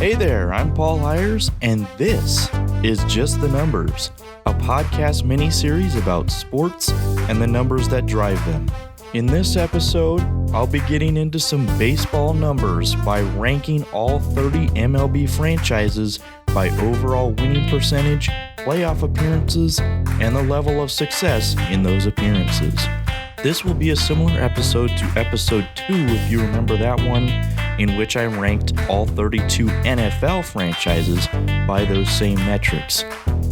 Hey there, I'm Paul Heires, and this is Just the Numbers, a podcast mini-series about sports and the numbers that drive them. In this episode, I'll be getting into some baseball numbers by ranking all 30 MLB franchises by overall winning percentage, playoff appearances, and the level of success in those appearances. This will be a similar episode to episode 2, if you remember that one, in which I ranked all 32 NFL franchises by those same metrics.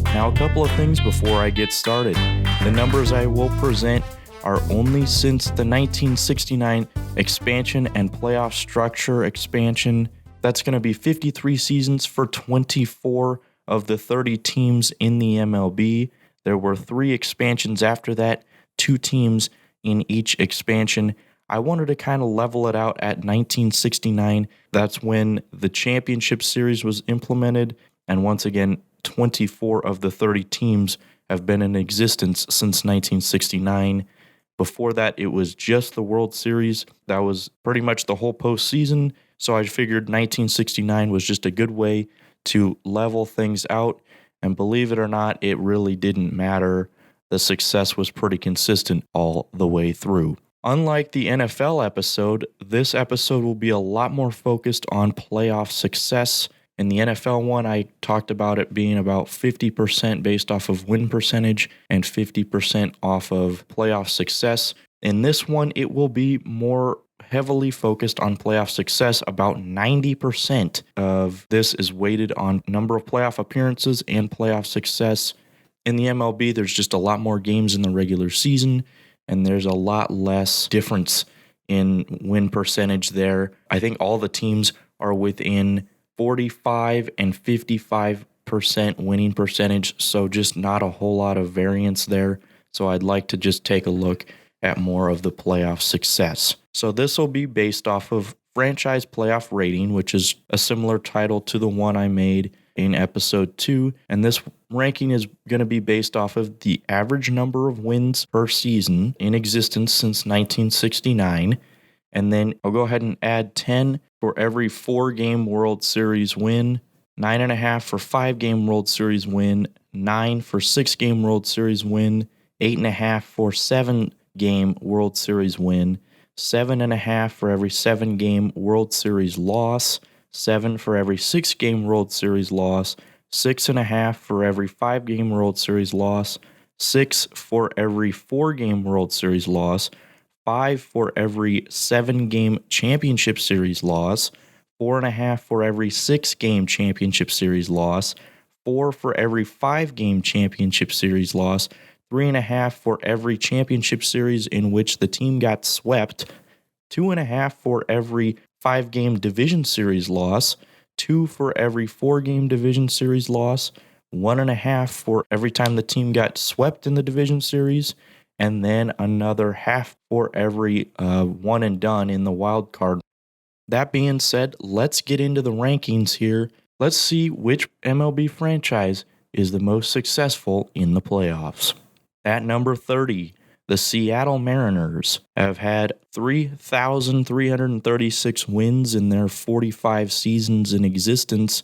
Now, a couple of things before I get started. The numbers I will present are only since the 1969 expansion and playoff structure expansion. That's going to be 53 seasons for 24 of the 30 teams in the MLB. There were 3 expansions after that, 2 teams in each expansion. I wanted to kind of level it out at 1969. That's when the championship series was implemented. And once again, 24 of the 30 teams have been in existence since 1969. Before that, it was just the World Series. That was pretty much the whole postseason. So I figured 1969 was just a good way to level things out. And believe it or not, it really didn't matter. The success was pretty consistent all the way through. Unlike the NFL episode, this episode will be a lot more focused on playoff success. In the NFL one, I talked about it being about 50% based off of win percentage and 50% off of playoff success. In this one, it will be more heavily focused on playoff success. About 90% of this is weighted on number of playoff appearances and playoff success. In the MLB, there's just a lot more games in the regular season, and there's a lot less difference in win percentage there. I think all the teams are within 45 and 55% winning percentage, so just not a whole lot of variance there. So I'd like to just take a look at more of the playoff success. So this will be based off of franchise playoff rating, which is a similar title to the one I made in episode 2, and this ranking is going to be based off of the average number of wins per season in existence since 1969, and then I'll go ahead and add 10 for every 4-game World Series win, 9.5 for 5-game World Series win, 9 for 6-game World Series win, 8.5 for 7-game World Series win, 7.5 for every 7-game World Series loss, 7 for every 6-game World Series loss, 6.5 for every 5-game World Series loss, 6 for every 4-game World Series loss, 5 for every 7-game Championship Series loss, 4.5 for every 6-game Championship Series loss, 4 for every 5-game Championship Series loss, 3.5 for every Championship Series in which the team got swept, 2.5 for every 5-game Division Series loss, 2 for every 4-game Division Series loss, 1.5 for every time the team got swept in the Division Series, and then another half for every one and done in the wild card. That being said, let's get into the rankings here. Let's see which MLB franchise is the most successful in the playoffs. At number 30, the Seattle Mariners have had 3,336 wins in their 45 seasons in existence,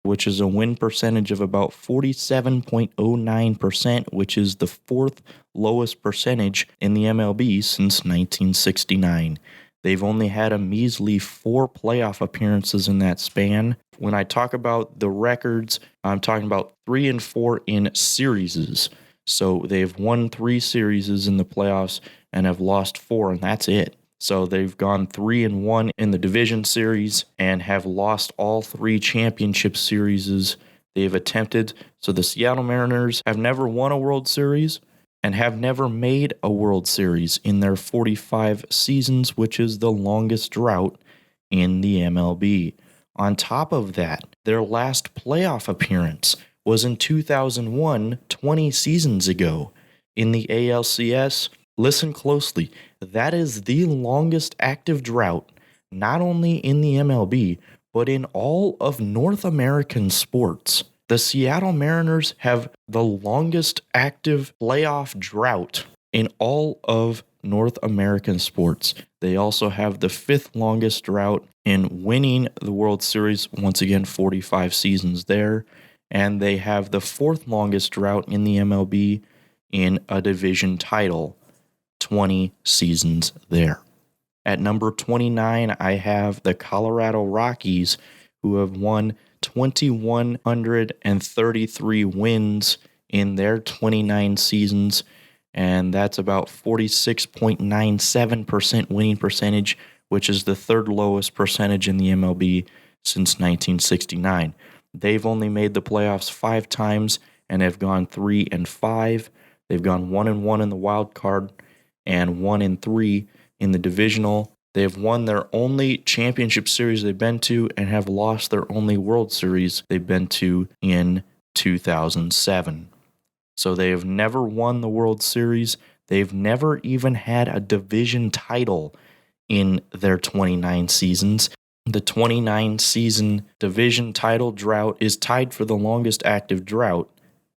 which is a win percentage of about 47.09%, which is the 4th lowest percentage in the MLB since 1969. They've only had a measly 4 playoff appearances in that span. When I talk about the records, I'm talking about 3 and 4 in series. So they've won 3 series in the playoffs and have lost 4, and that's it. So they've gone 3-1 in the division series and have lost all 3 championship series they've attempted. So the Seattle Mariners have never won a World Series and have never made a World Series in their 45 seasons, which is the longest drought in the MLB. On top of that, their last playoff appearance was in 2001, 20 seasons ago. In the ALCS, listen closely, that is the longest active drought, not only in the MLB, but in all of North American sports. The Seattle Mariners have the longest active playoff drought in all of North American sports. They also have the 5th longest drought in winning the World Series, once again 45 seasons there, and they have the 4th longest drought in the MLB in a division title, 20 seasons there. At number 29, I have the Colorado Rockies, who have won 2,133 wins in their 29 seasons, and that's about 46.97% winning percentage, which is the 3rd lowest percentage in the MLB since 1969. They've only made the playoffs 5 times and have gone 3-5. They've gone 1-1 in the wild card and 1-3 in the divisional. They've won their only championship series they've been to and have lost their only World Series they've been to in 2007. So they have never won the World Series. They've never even had a division title in their 29 seasons. The 29 season division title drought is tied for the longest active drought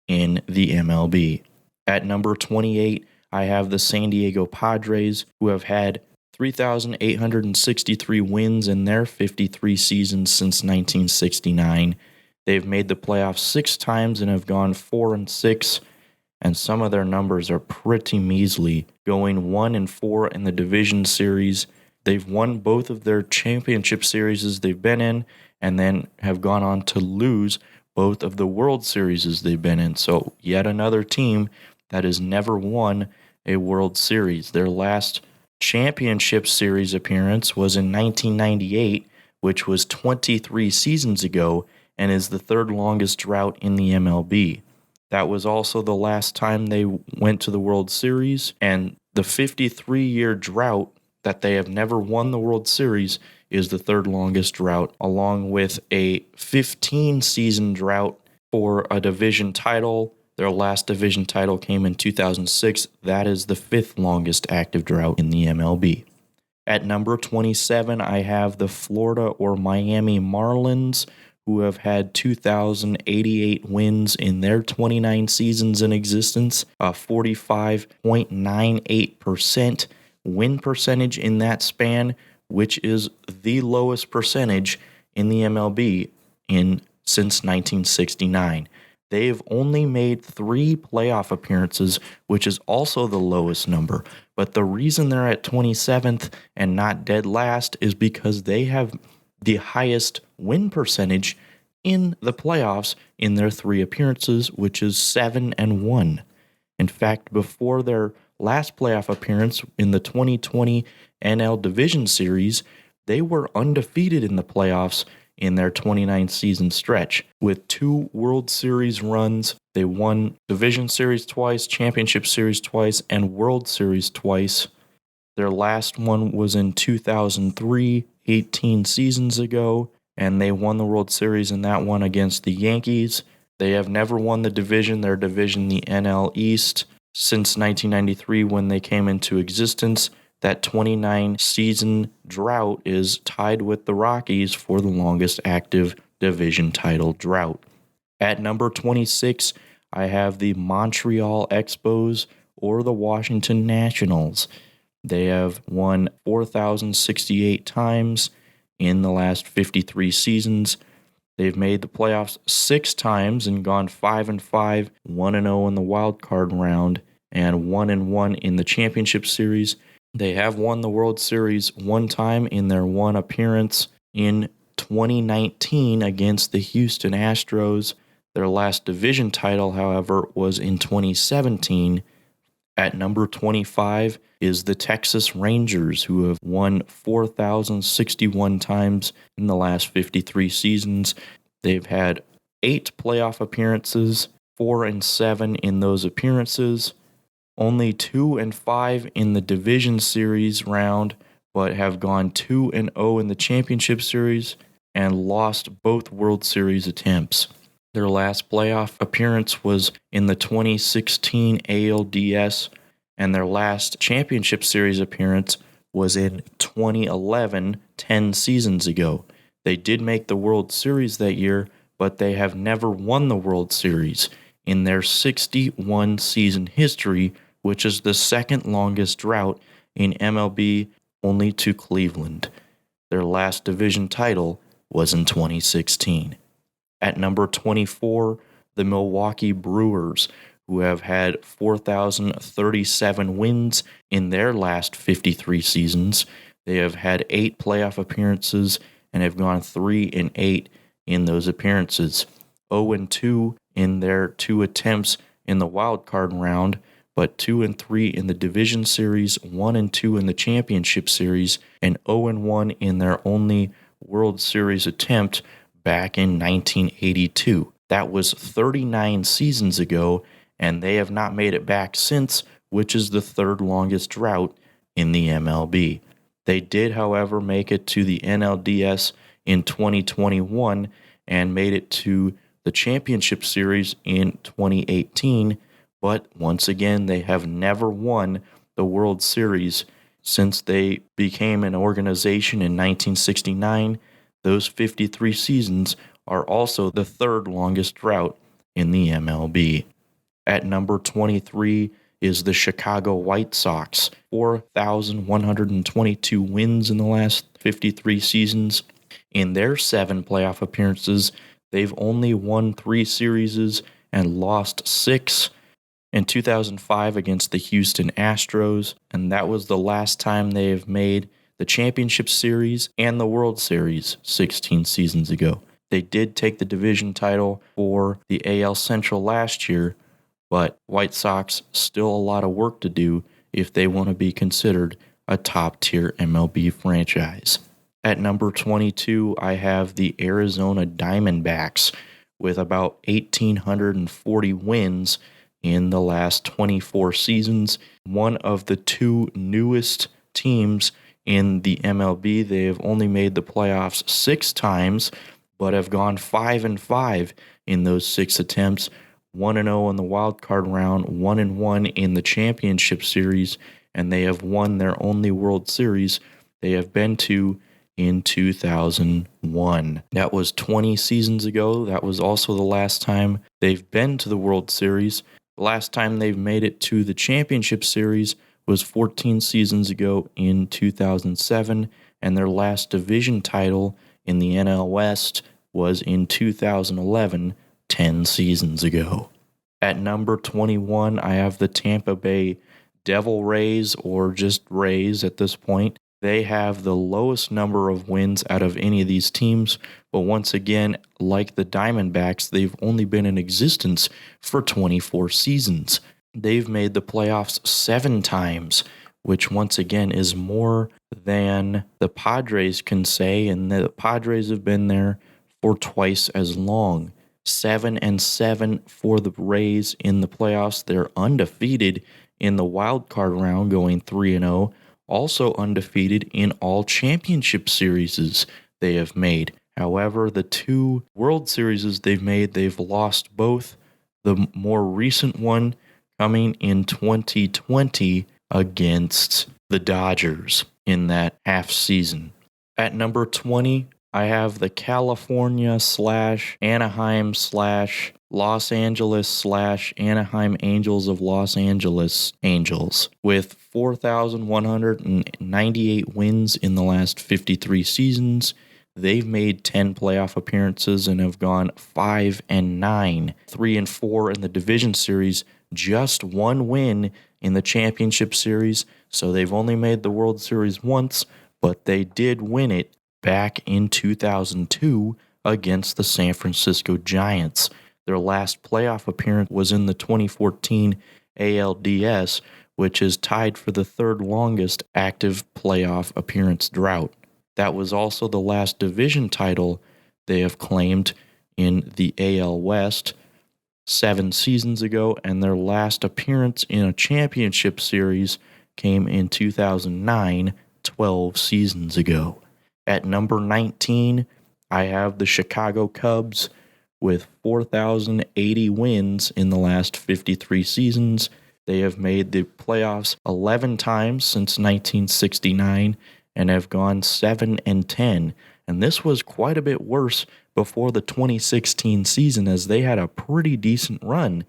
in the MLB. At number 28, I have the San Diego Padres, who have had 3,863 wins in their 53 seasons since 1969. They've made the playoffs 6 times and have gone 4-6, and some of their numbers are pretty measly, going 1-4 in the division series. They've won both of their championship series they've been in, and then have gone on to lose both of the World Series they've been in. So yet another team that has never won a World Series. Their last championship series appearance was in 1998, which was 23 seasons ago, and is the 3rd longest drought in the MLB. That was also the last time they went to the World Series, and the 53-year drought that they have never won the World Series is the 3rd longest drought, along with a 15-season drought for a division title. Their last division title came in 2006. That is the 5th longest active drought in the MLB. At number 27, I have the Florida or Miami Marlins, who have had 2,088 wins in their 29 seasons in existence, a 45.98% win percentage in that span, which is the lowest percentage in the MLB since 1969. They've only made 3 playoff appearances, which is also the lowest number. But the reason they're at 27th and not dead last is because they have the highest win percentage in the playoffs in their 3 appearances, which is 7-1. In fact, before their last playoff appearance in the 2020 NL Division Series, they were undefeated in the playoffs in their 29-season stretch. With 2 World Series runs, they won Division Series twice, Championship Series twice, and World Series twice. Their last one was in 2003, 18 seasons ago, and they won the World Series in that one against the Yankees. They have never won the division, their division, the NL East, since 1993 when they came into existence. That 29-season drought is tied with the Rockies for the longest active division title drought. At number 26, I have the Montreal Expos or the Washington Nationals. They have won 4,068 times in the last 53 seasons. They've made the playoffs 6 times and gone 5-5, 1-0 in the wild card round, and 1-1 in the championship series. They have won the World Series 1 time in their 1 appearance in 2019 against the Houston Astros. Their last division title, however, was in 2017. At number 25 is the Texas Rangers, who have won 4,061 times in the last 53 seasons. They've had 8 playoff appearances, 4-7 in those appearances, only 2-5 in the division series round, but have gone 2-0 in the championship series and lost both World Series attempts. Their last playoff appearance was in the 2016 ALDS, and their last championship series appearance was in 2011, 10 seasons ago. They did make the World Series that year, but they have never won the World Series in their 61-season history, which is the 2nd longest drought in MLB only to Cleveland. Their last division title was in 2016. At number 24, the Milwaukee Brewers, who have had 4,037 wins in their last 53 seasons. They have had 8 playoff appearances and have gone 3-8 in those appearances. 0-2 in their 2 attempts in the wild card round, but 2-3 in the division series, 1-2 in the championship series, and 0-1 in their only World Series attempt back in 1982. That was 39 seasons ago, and they have not made it back since, which is the 3rd longest drought in the MLB. They did, however, make it to the NLDS in 2021 and made it to the championship series in 2018, but once again, they have never won the World Series since they became an organization in 1969. Those 53 seasons are also the 3rd longest drought in the MLB. At number 23 is the Chicago White Sox, 4,122 wins in the last 53 seasons. In their 7 playoff appearances, they've only won 3 series and lost 6. In 2005 against the Houston Astros, and that was the last time they have made the championship series and the World Series 16 seasons ago. They did take the division title for the AL Central last year, but White Sox still a lot of work to do if they want to be considered a top-tier MLB franchise. At number 22, I have the Arizona Diamondbacks with about 1,840 wins in the last 24 seasons. One of the 2 newest teams in the MLB. They have only made the playoffs 6 times, but have gone 5-5 in those 6 attempts. 1-0 in the wild card round, 1-1 in the championship series, and they have won their only World Series they have been to in 2001. That was 20 seasons ago. That was also the last time they've been to the World Series. The last time they've made it to the championship series was 14 seasons ago in 2007, and their last division title in the NL West was in 2011, 10 seasons ago. At number 21, I have the Tampa Bay Devil Rays, or just Rays at this point. They have the lowest number of wins out of any of these teams, but once again, like the Diamondbacks, they've only been in existence for 24 seasons. They've made the playoffs 7 times, which once again is more than the Padres can say, and the Padres have been there for twice as long. 7-7 for the Rays in the playoffs. They're undefeated in the wild card round, going 3-0. Also undefeated in all championship series they have made. However, the 2 World Series they've made, they've lost both. The more recent one coming in 2020 against the Dodgers in that half season. At number 20, I have the California/Anaheim/Los Angeles/Anaheim Angels of Los Angeles Angels with 4,198 wins in the last 53 seasons. They've made 10 playoff appearances and have gone 5-9, 3-4 in the division series, just 1 win in the championship series. So they've only made the World Series once, but they did win it back in 2002 against the San Francisco Giants. Their last playoff appearance was in the 2014 ALDS, which is tied for the 3rd longest active playoff appearance drought. That was also the last division title they have claimed in the AL West 7 seasons ago, and their last appearance in a championship series came in 2009, 12 seasons ago. At number 19, I have the Chicago Cubs with 4,080 wins in the last 53 seasons. They have made the playoffs 11 times since 1969 and have gone 7-10. And this was quite a bit worse before the 2016 season, as they had a pretty decent run,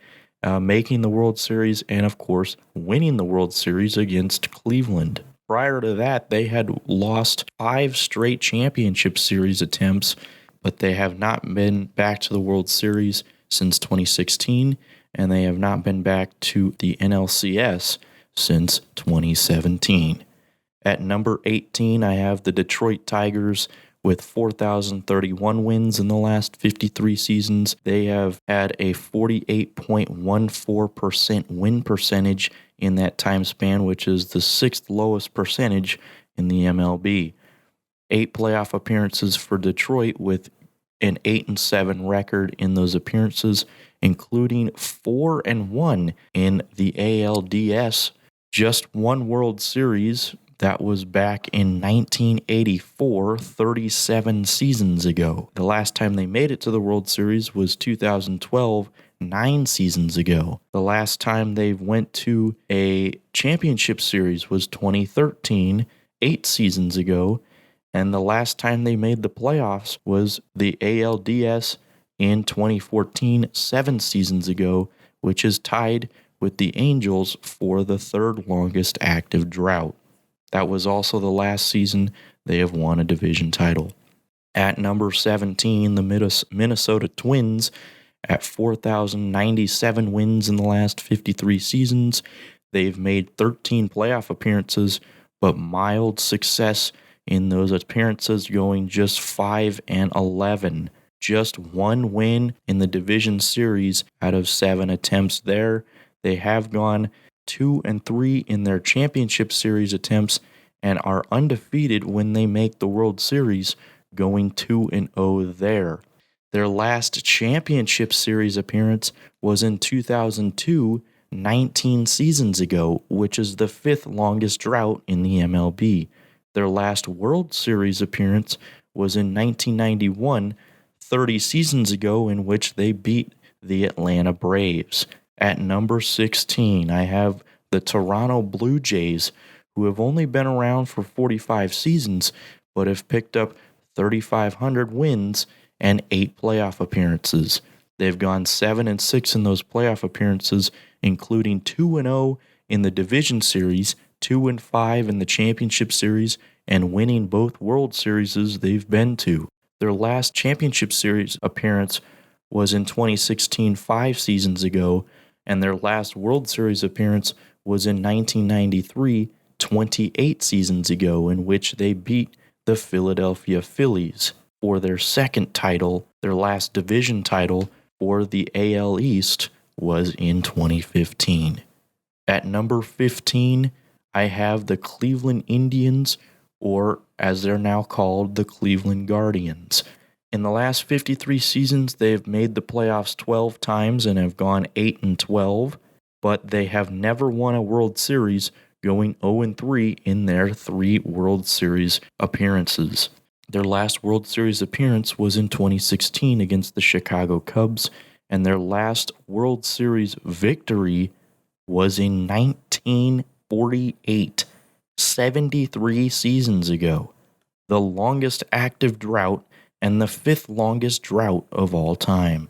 making the World Series and, of course, winning the World Series against Cleveland. Prior to that, they had lost 5 straight championship series attempts, but they have not been back to the World Series since 2016, and they have not been back to the NLCS since 2017. At number 18, I have the Detroit Tigers with 4,031 wins in the last 53 seasons. They have had a 48.14% win percentage in that time span, which is the 6th lowest percentage in the MLB. 8 playoff appearances for Detroit with an 8-7 record in those appearances, including 4-1 in the ALDS. Just one World Series. That was back in 1984, 37 seasons ago. The last time they made it to the World Series was 2012, 9 seasons ago. The last time they went to a championship series was 2013, 8 seasons ago. And the last time they made the playoffs was the ALDS in 2014, 7 seasons ago, which is tied with the Angels for the 3rd longest active drought. That was also the last season they have won a division title. At number 17, the Minnesota Twins at 4,097 wins in the last 53 seasons. They've made 13 playoff appearances, but mild success in those appearances, going just 5-11. Just one win in the division series out of 7 attempts there. They have gone 2-3 in their championship series attempts and are undefeated when they make the World Series, going 2-0 there. Their last championship series appearance was in 2002, 19 seasons ago, which is the 5th longest drought in the MLB. Their last World Series appearance was in 1991, 30 seasons ago, in which they beat the Atlanta Braves. At number 16, I have the Toronto Blue Jays, who have only been around for 45 seasons, but have picked up 3,500 wins and 8 playoff appearances. They've gone 7-6 in those playoff appearances, including 2-0 in the division series, 2-5 in the championship series, and winning both World Series they've been to. Their last championship series appearance was in 2016, 5 seasons ago, and their last World Series appearance was in 1993, 28 seasons ago, in which they beat the Philadelphia Phillies for their 2nd title. Their last division title for the AL East was in 2015. At number 15, I have the Cleveland Indians, or as they're now called, the Cleveland Guardians. In the last 53 seasons, they have made the playoffs 12 times and have gone 8-12, but they have never won a World Series, going 0-3 in their 3 World Series appearances. Their last World Series appearance was in 2016 against the Chicago Cubs, and their last World Series victory was in 1948, 73 seasons ago, the longest active drought and the 5th longest drought of all time.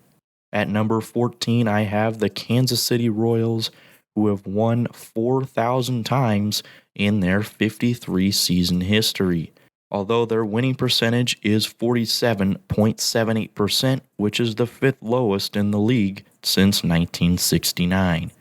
At number 14, I have the Kansas City Royals, who have won 4,000 times in their 53-season history. Although their winning percentage is 47.78%, which is the 5th lowest in the league since 1969.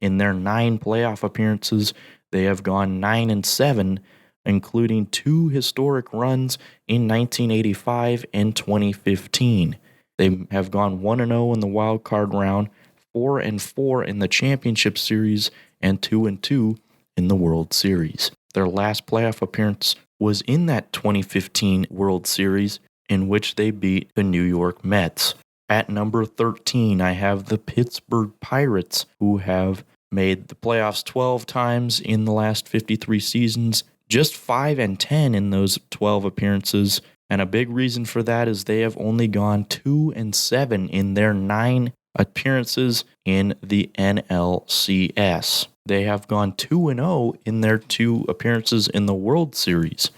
In their 9 playoff appearances, they have gone 9-7, including 2 historic runs in 1985 and 2015. They have gone 1-0 in the wild card round, 4-4 in the championship series, and 2-2 in the World Series. Their last playoff appearance was in that 2015 World Series, in which they beat the New York Mets. At number 13, I have the Pittsburgh Pirates, who have made the playoffs 12 times in the last 53 seasons, just 5-10 in those 12 appearances, and a big reason for that is they have only gone 2-7 in their 9 appearances in the NLCS. They have gone 2-0 in their 2 appearances in the World Series,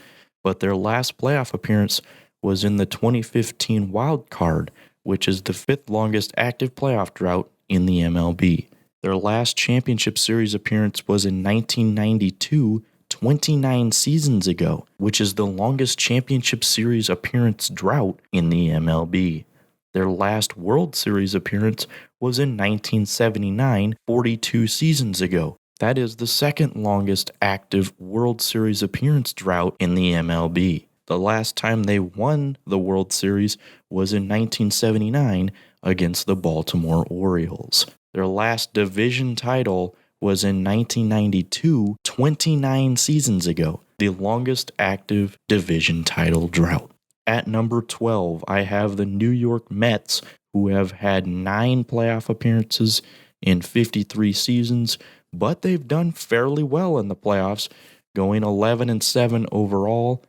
but their last playoff appearance was in the 2015 Wild Card, which is the 5th longest active playoff drought in the MLB. Their last championship series appearance was in 1992, 29 seasons ago, which is the longest championship series appearance drought in the MLB. Their last World Series appearance was in 1979, 42 seasons ago. That is the second longest active World Series appearance drought in the MLB. The last time they won the World Series was in 1979 against the Baltimore Orioles. Their last division title was in 1992, 29 seasons ago, the longest active division title drought. At number 12, I have the New York Mets, who have had 9 playoff appearances in 53 seasons, but they've done fairly well in the playoffs, going 11-7 overall,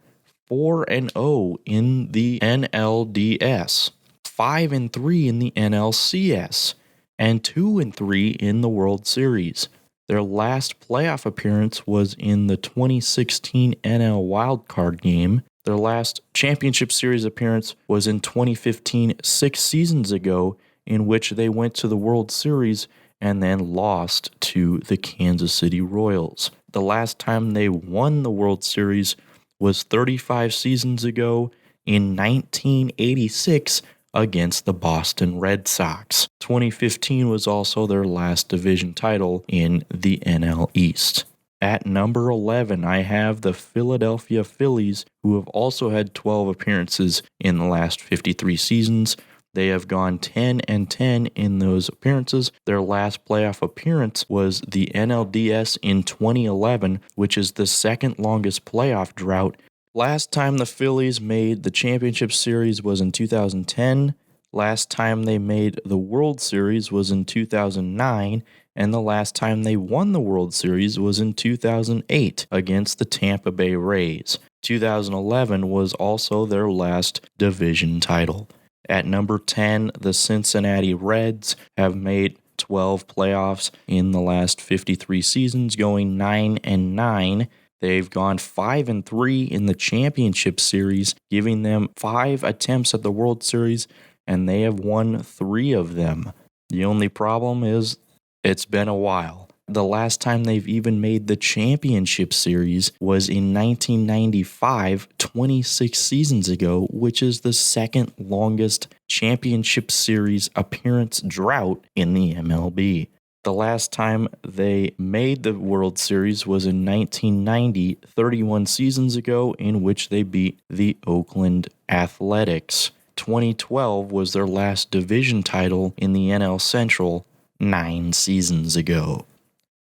4-0 in the NLDS, 5-3 in the NLCS, and 2-3 in the World Series. Their last playoff appearance was in the 2016 NL wildcard game. Their last championship series appearance was in 2015, 6 seasons ago, in which they went to the World Series and then lost to the Kansas City Royals. The last time they won the World Series was 35 seasons ago in 1986 against the Boston Red Sox. 2015 was also their last division title in the NL East. At number 11, I have the Philadelphia Phillies, who have also had 12 appearances in the last 53 seasons. They have gone 10-10 in those appearances. Their last playoff appearance was the NLDS in 2011, which is the second longest playoff drought. Last time the Phillies made the championship series was in 2010. Last time they made the World Series was in 2009. And the last time they won the World Series was in 2008 against the Tampa Bay Rays. 2011 was also their last division title. At number 10, the Cincinnati Reds have made 12 playoffs in the last 53 seasons, going 9-9. They've gone 5-3 in the championship series, giving them 5 attempts at the World Series, and they have won 3 of them. The only problem is it's been a while. The last time they've even made the championship series was in 1995, 26 seasons ago, which is the second longest championship series appearance drought in the MLB. The last time they made the World Series was in 1990, 31 seasons ago, in which they beat the Oakland Athletics. 2012 was their last division title in the NL Central, 9 seasons ago.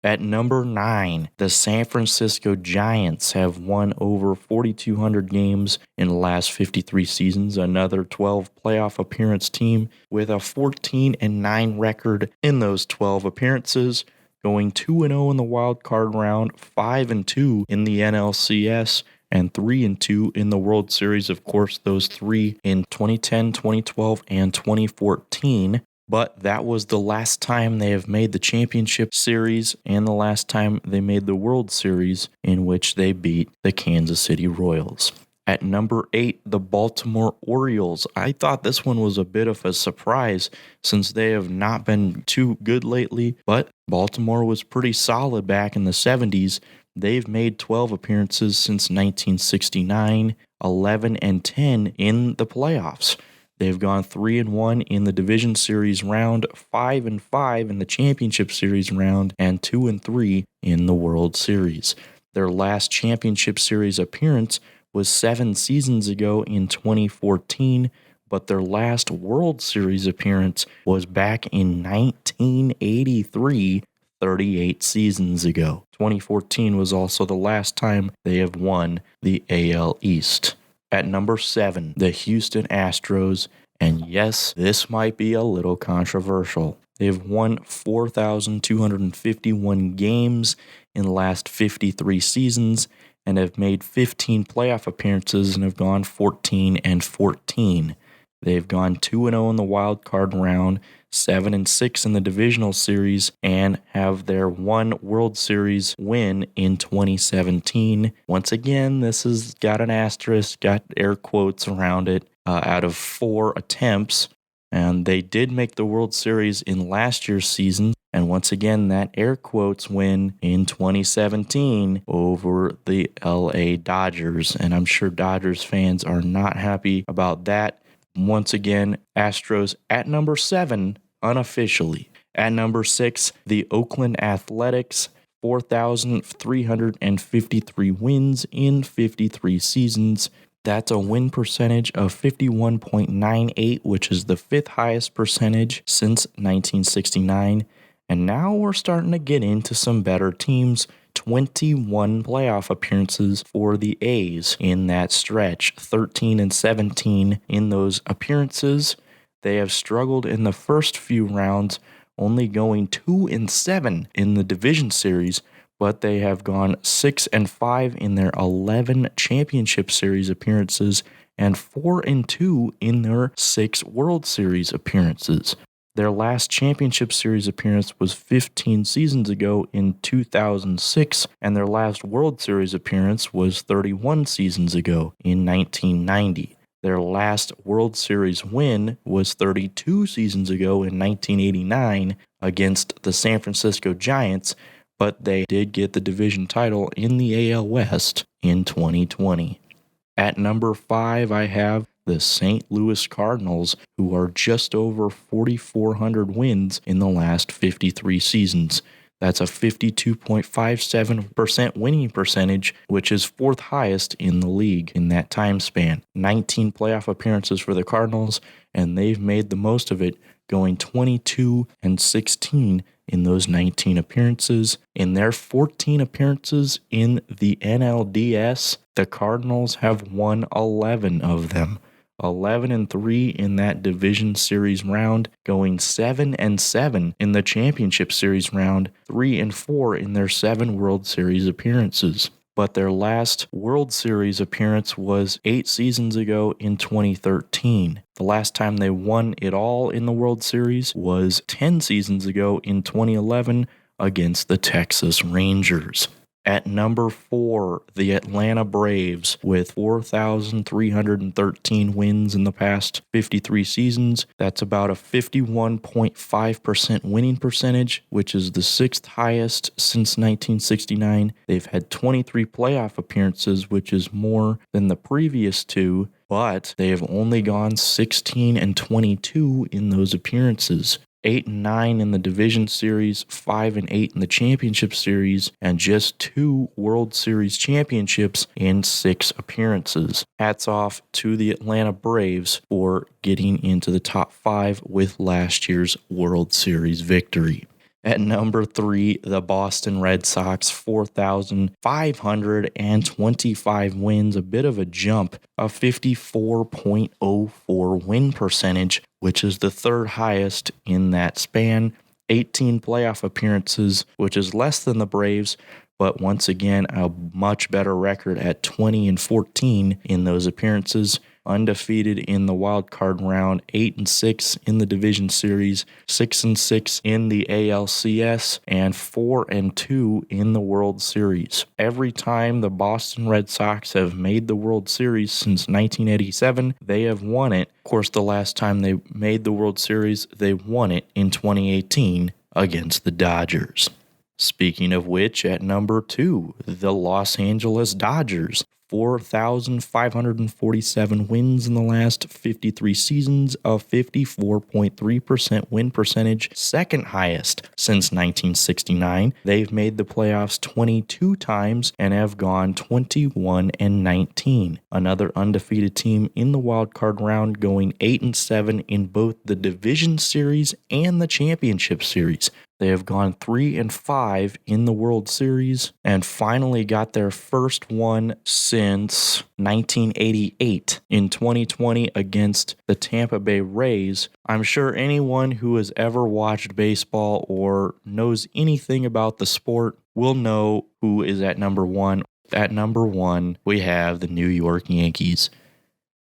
At number 9, the San Francisco Giants have won over 4,200 games in the last 53 seasons, another 12 playoff appearance team with a 14-9 record in those 12 appearances, going 2-0 in the wild card round, 5-2 in the NLCS, and 3-2 in the World Series. Of course, those 3 in 2010, 2012, and 2014. But that was the last time they have made the championship series and the last time they made the World Series, in which they beat the Kansas City Royals. At number 8, the Baltimore Orioles. I thought this one was a bit of a surprise since they have not been too good lately, but Baltimore was pretty solid back in the 70s. They've made 12 appearances since 1969, 11-10 in the playoffs. They've gone 3-1 in the Division Series round, 5-5 in the Championship Series round, and 2-3 in the World Series. Their last Championship Series appearance was 7 seasons ago in 2014, but their last World Series appearance was back in 1983, 38 seasons ago. 2014 was also the last time they have won the AL East. At number 7, the Houston Astros, and yes, this might be a little controversial. They've won 4,251 games in the last 53 seasons and have made 15 playoff appearances and have gone 14-14. They've gone 2-0 in the wild card round, 7-6 in the divisional series, and have their one World Series win in 2017. Once again, this has got an asterisk, got air quotes around it, out of 4 attempts. And they did make the World Series in last year's season. And once again, that air quotes win in 2017 over the LA Dodgers. And I'm sure Dodgers fans are not happy about that. Once again, Astros at number 7 unofficially. At number 6, the Oakland Athletics, 4,353 wins in 53 seasons. That's a win percentage of 51.98, which is the 5th highest percentage since 1969. And now we're starting to get into some better teams. 21 playoff appearances for the A's in that stretch, 13-17 in those appearances. They have struggled in the first few rounds, only going 2-7 in the division series, but they have gone 6-5 in their 11 championship series appearances and 4-2 in their 6 World Series appearances. Their last championship series appearance was 15 seasons ago in 2006, and their last World Series appearance was 31 seasons ago in 1990. Their last World Series win was 32 seasons ago in 1989 against the San Francisco Giants, but they did get the division title in the AL West in 2020. At number 5, I have the St. Louis Cardinals, who are just over 4,400 wins in the last 53 seasons. That's a 52.57% winning percentage, which is 4th highest in the league in that time span. 19 playoff appearances for the Cardinals, and they've made the most of it, going 22-16 in those 19 appearances. In their 14 appearances in the NLDS, the Cardinals have won 11 of them. 11-3 in that division series round, going 7-7 in the championship series round, 3-4 in their 7 World Series appearances. But their last World Series appearance was 8 seasons ago in 2013. The last time they won it all in the World Series was 10 seasons ago in 2011 against the Texas Rangers. At number 4, the Atlanta Braves, with 4,313 wins in the past 53 seasons. That's about a 51.5% winning percentage, which is the 6th highest since 1969. They've had 23 playoff appearances, which is more than the previous 2, but they have only gone 16-22 in those appearances. 8-9 in the division series, 5-8 in the championship series, and just 2 World Series championships in 6 appearances. Hats off to the Atlanta Braves for getting into the top 5 with last year's World Series victory. At number 3, the Boston Red Sox, 4,525 wins, a bit of a jump, a 54.04 win percentage, which is the 3rd highest in that span. 18 playoff appearances, which is less than the Braves, but once again, a much better record at 20-14 in those appearances. Undefeated in the wild card round, 8-6 in the division series, 6-6 in the ALCS, and 4-2 in the World Series. Every time the Boston Red Sox have made the World Series since 1987, they have won it. Of course, the last time they made the World Series, they won it in 2018 against the Dodgers. Speaking of which, at number 2, the Los Angeles Dodgers. 4,547 wins in the last 53 seasons, a 54.3% win percentage, 2nd highest since 1969. They've made the playoffs 22 times and have gone 21-19. Another undefeated team in the wild card round, going 8-7 in both the division series and the championship series. They have gone 3-5 in the World Series and finally got their first one since 1988 in 2020 against the Tampa Bay Rays. I'm sure anyone who has ever watched baseball or knows anything about the sport will know who is at number 1. At number 1, we have the New York Yankees.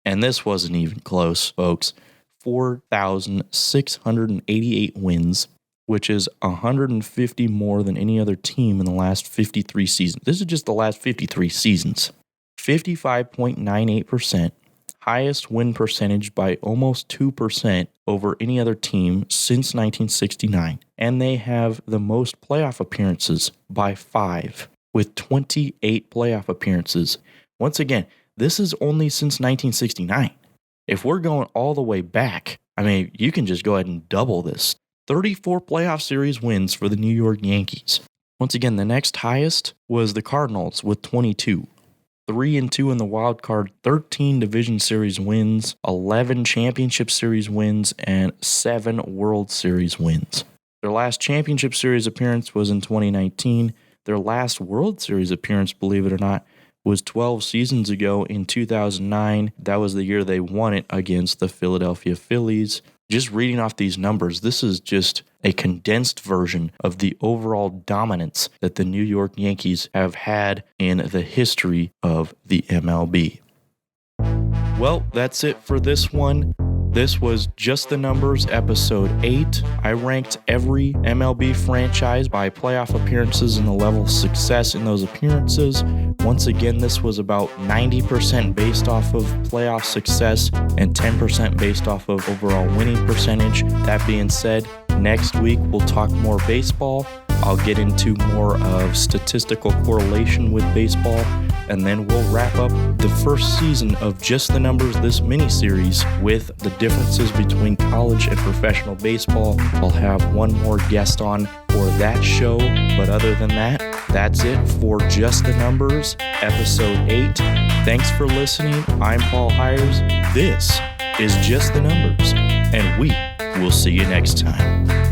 And this wasn't even close, folks. 4,688 wins, which is 150 more than any other team in the last 53 seasons. This is just the last 53 seasons. 55.98%, highest win percentage by almost 2% over any other team since 1969. And they have the most playoff appearances by 5, with 28 playoff appearances. Once again, this is only since 1969. If we're going all the way back, you can just go ahead and double this. 34 playoff series wins for the New York Yankees. Once again, the next highest was the Cardinals with 22. 3-2 in the wild card, 13 division series wins, 11 championship series wins, and 7 World Series wins. Their last championship series appearance was in 2019. Their last World Series appearance, believe it or not, was 12 seasons ago in 2009. That was the year they won it against the Philadelphia Phillies. Just reading off these numbers, this is just a condensed version of the overall dominance that the New York Yankees have had in the history of the MLB. Well, that's it for this one. This was Just the Numbers, episode 8. I ranked every MLB franchise by playoff appearances and the level of success in those appearances. Once again, this was about 90% based off of playoff success and 10% based off of overall winning percentage. That being said, next week we'll talk more baseball. I'll get into more of statistical correlation with baseball, and then we'll wrap up the first season of Just the Numbers, this mini-series, with the differences between college and professional baseball. I'll have one more guest on for that show, but other than that, that's it for Just the Numbers, episode 8. Thanks for listening. I'm Paul Heires. This is Just the Numbers, and we will see you next time.